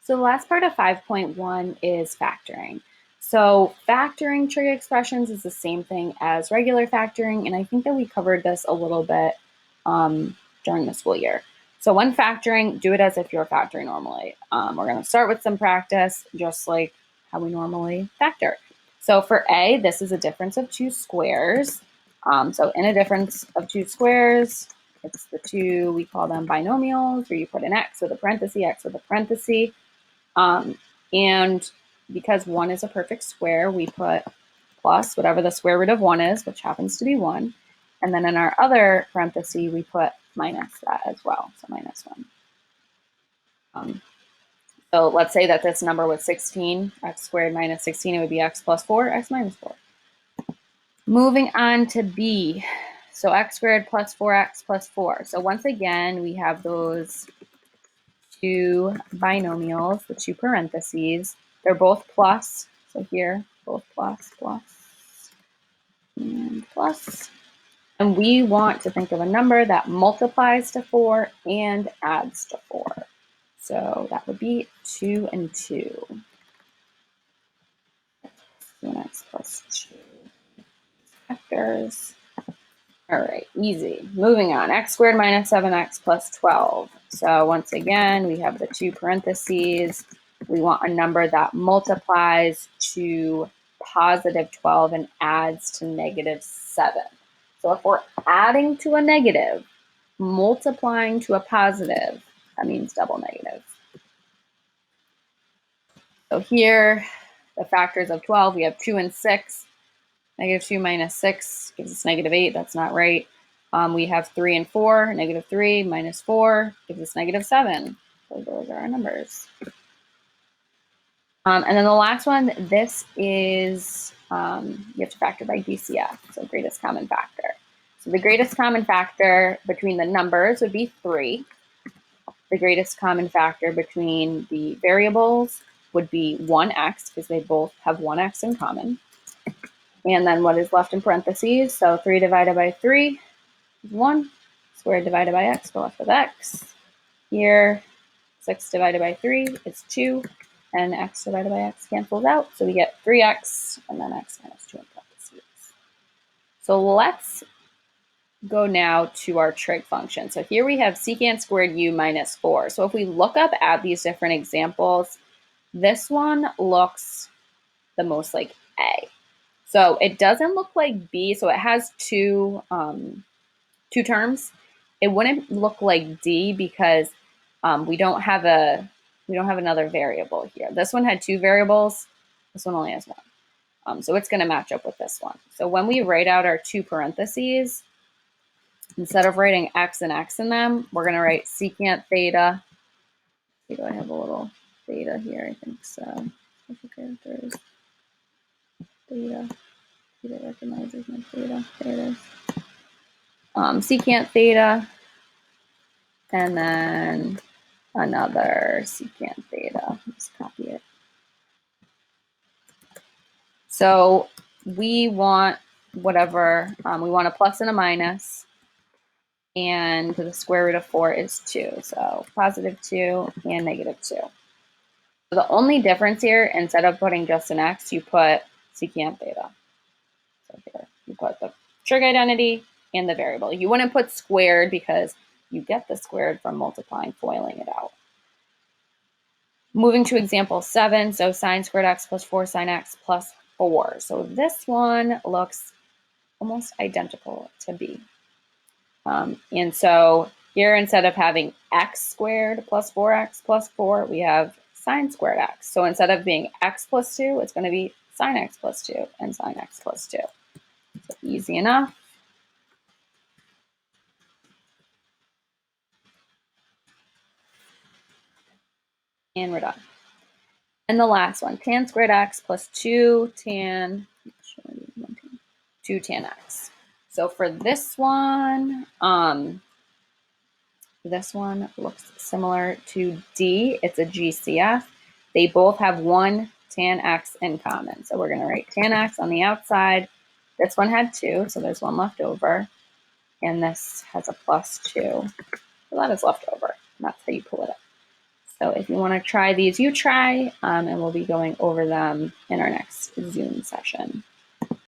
So the last part of 5.1 is factoring. So factoring trig expressions is the same thing as regular factoring, and I think that we covered this a little bit during the school year. So when factoring, do it as if you're factoring normally. We're going to start with some practice, just like how we normally factor. So for A, this is a difference of two squares. So in a difference of two squares, it's the two, we call them binomials, where you put an x with a parenthesis, x with a parenthesis. And because 1 is a perfect square, we put plus whatever the square root of 1 is, which happens to be 1. And then in our other parenthesis, we put minus that as well, so minus 1. So let's say that this number was 16, x squared minus 16, it would be x plus 4, x minus 4. Moving on to B, so x squared plus 4x plus 4. So once again, we have those two binomials, the two parentheses. They're both plus, so here, both plus, and plus. And we want to think of a number that multiplies to 4 and adds to 4. So that would be 2 and 2. 2x plus 2 factors. All right, easy. Moving on, x squared minus 7x plus 12. So once again, we have the two parentheses. We want a number that multiplies to positive 12 and adds to negative 7. So if we're adding to a negative, multiplying to a positive, that means double negative. So here, the factors of 12, we have 2 and 6. Negative 2 minus 6 gives us negative 8. That's not right. We have 3 and 4. Negative 3 minus 4 gives us negative 7. So those are our numbers. And then the last one, this is, you have to factor by DCF, so greatest common factor. So the greatest common factor between the numbers would be 3. The greatest common factor between the variables would be 1x, because they both have 1x in common. And then what is left in parentheses, so 3 divided by 3 is 1. Squared divided by x, we're left with x. Here, 6 divided by 3 is 2. And x divided by x cancels out, so we get 3x, and then x minus 2 in parentheses. So let's go now to our trig function. So here we have secant squared u minus 4. So if we look up at these different examples, this one looks the most like A. So it doesn't look like B, so it has two terms. It wouldn't look like D because we don't have another variable here. This one had 2 variables. This one only has 1. So it's going to match up with this one. So when we write out our 2 parentheses, instead of writing x and x in them, we're going to write secant theta. Do I have a little theta here? I think so. Special characters. Theta. Theta recognizes my theta. There it is. Secant theta. And then another secant theta. Let's copy it. So we want whatever, we want a plus and a minus, and the square root of 4 is 2. So positive 2 and negative 2. So the only difference here, instead of putting just an x, you put secant theta. So here, you put the trig identity and the variable. You wouldn't put squared because you get the squared from multiplying, FOILing it out. Moving to example 7, so sine squared x plus 4 sine x plus 4. So this one looks almost identical to B. And so here, instead of having x squared plus 4x plus 4, we have sine squared x. So instead of being x plus 2, it's going to be sine x plus 2 and sine x plus 2. So easy enough. And we're done. And the last one, tan squared x plus 2 tan x. So for this one looks similar to D. It's a GCF. They both have 1 tan x in common. So we're going to write tan x on the outside. This one had 2, so there's 1 left over. And this has a plus 2. So that is left over. And that's how you pull it up. So if you want to try these, you try, and we'll be going over them in our next Zoom session.